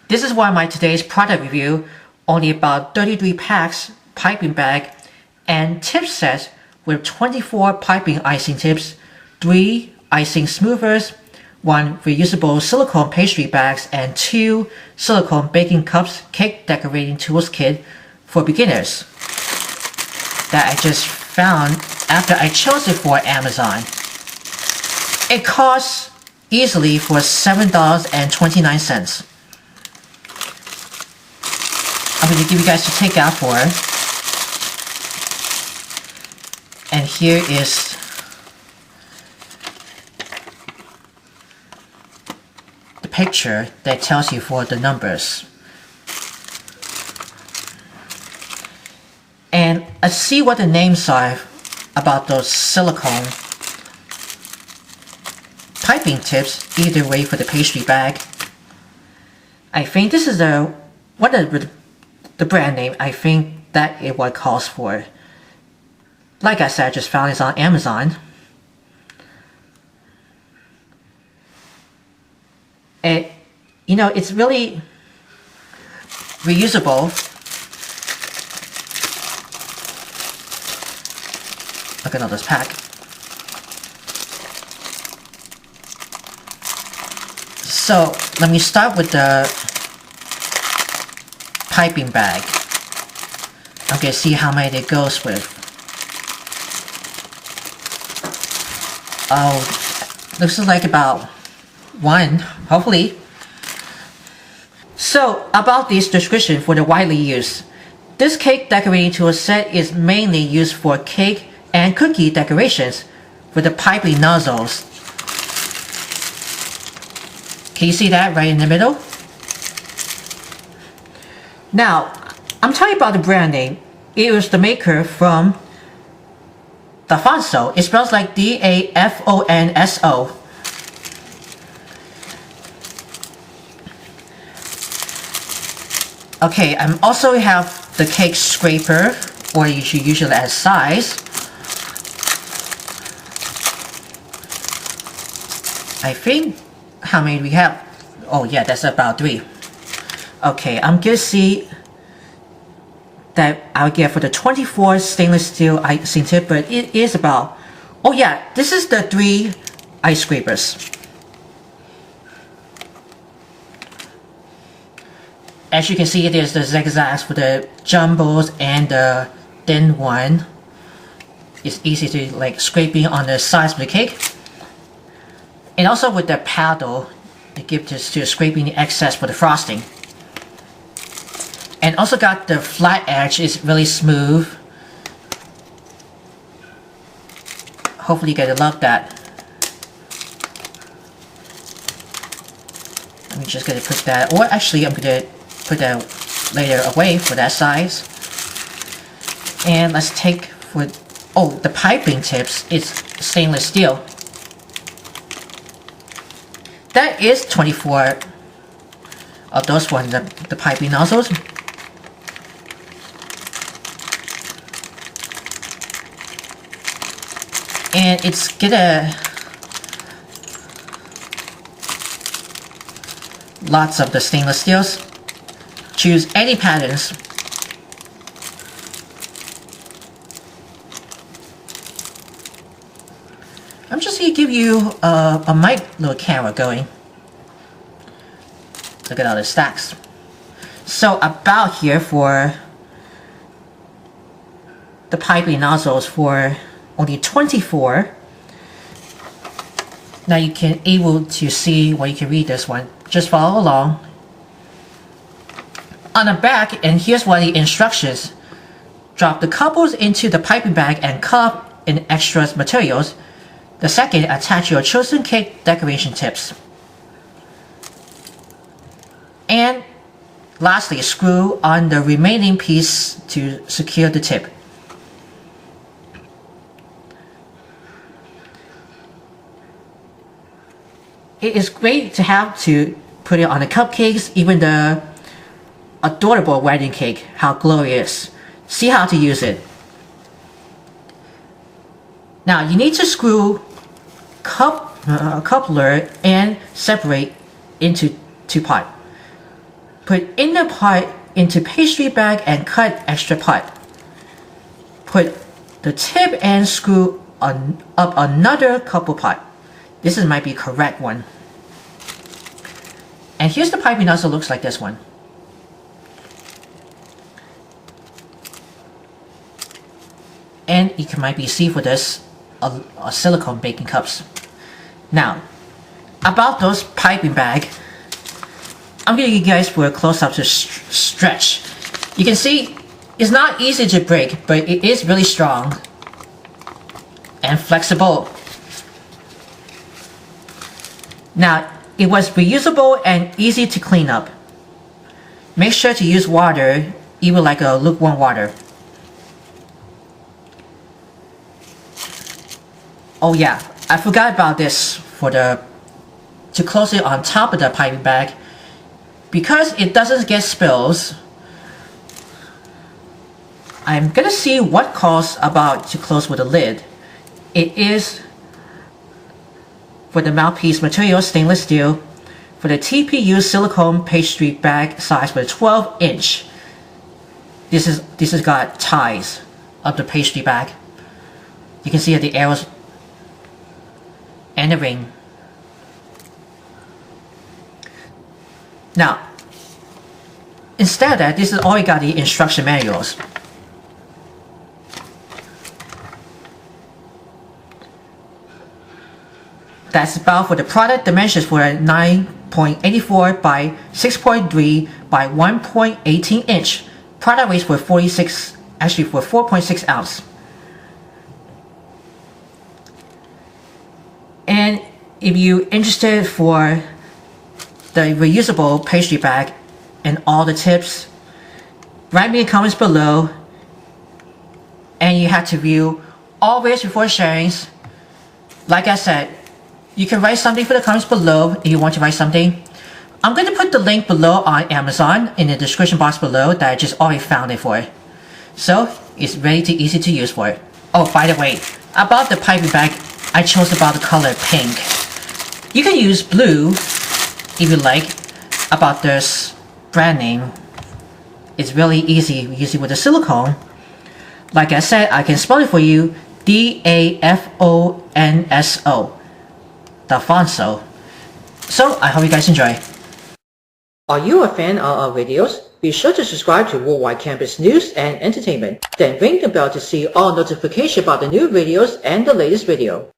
This is why my today's product review, only about 33 packs, piping bag, and tip set with 24 piping icing tips, 3 icing smoothers, 1 reusable silicone pastry bags, and 2 silicone baking cups cake decorating tools kit for beginners that I just found after I chose it for Amazon. It costs easily for $7.29. I'm going to give you guys the takeout for it. And here is the picture that tells you for the numbers. And let's see what the names are about those silicone piping tips, either way for the pastry bag. I think this is the brand name. I think that is what it calls for. Like I said, I just found this on Amazon. It's really reusable. Look at all this pack. So let me start with the piping bag. I'm gonna see how many it goes with. Oh, looks like about 1, hopefully. So about this description for the widely used. This cake decorating tool set is mainly used for cake and cookie decorations with the piping nozzles. Can you see that right in the middle? Now, I'm talking about the brand name. It was the maker from DAFONSO. It spells like DAFONSO. Okay, I also have the cake scraper, or you should usually add size. I think, how many do we have? Oh yeah, that's about 3. Okay, I'm gonna see that I'll get for the 24 stainless steel icing tip, but it is about, oh yeah, this is the 3 ice scrapers. As you can see, there's the zigzags for the jumbos and the thin one. It's easy to like scraping on the sides of the cake. And also with the paddle, it gives us to scraping the excess for the frosting. And also got the flat edge, is really smooth. Hopefully you guys love that. I'm just gonna put that, or actually I'm gonna put that later away for that size. And let's take for, oh, the piping tips, it's stainless steel. That is 24 of those ones, the piping nozzles. And it's gonna lots of the stainless steels. Choose any patterns. I'm just gonna give you a mic little camera going. Look at all the stacks. So about here for the piping nozzles for only 24. Now you can able to see, well, you can read this one. Just follow along. On the back, and here's one of the instructions. Drop the couples into the piping bag and cup in extra materials. The second, attach your chosen cake decoration tips. And lastly, screw on the remaining piece to secure the tip. It is great to have to put it on the cupcakes, even the adorable wedding cake. How glorious. See how to use it. Now you need to screw coupler and separate into 2 parts. Put inner part into pastry bag and cut extra part. Put the tip and screw up another couple part. This might be correct one. And here's the piping nozzle, looks like this one. And you can might be see for this a silicone baking cups. Now, about those piping bag, I'm gonna give you guys for a close-up to stretch. You can see it's not easy to break, but it is really strong and flexible. Now, it was reusable and easy to clean up. Make sure to use water, even like a lukewarm water. Oh yeah, I forgot about this to close it on top of the piping bag. Because it doesn't get spills, I'm gonna see what costs about to close with a lid. It is for the mouthpiece material stainless steel, for the TPU silicone pastry bag size for 12-inch. This has got ties of the pastry bag. You can see the arrows and the ring. Now, instead of that, this is all you got the instruction manuals. That's about for the product dimensions for a 9.84 by 6.3 by 1.18 inch. Product weight for 4.6 ounce. And if you're interested for the reusable pastry bag and all the tips, write me in the comments below. And you have to view all videos before sharing. Like I said, you can write something for the comments below if you want to write something. I'm going to put the link below on Amazon in the description box below that I just already found it for. So it's easy to use for it. Oh, by the way, about the piping bag, I chose about the color pink. You can use blue if you like. About this brand name, it's really easy using with the silicone. Like I said, I can spell it for you. DAFONSO. DAFONSO. So I hope you guys enjoy. Are you a fan of our videos? Be sure to subscribe to Worldwide Campus News and Entertainment. Then ring the bell to see all notifications about the new videos and the latest video.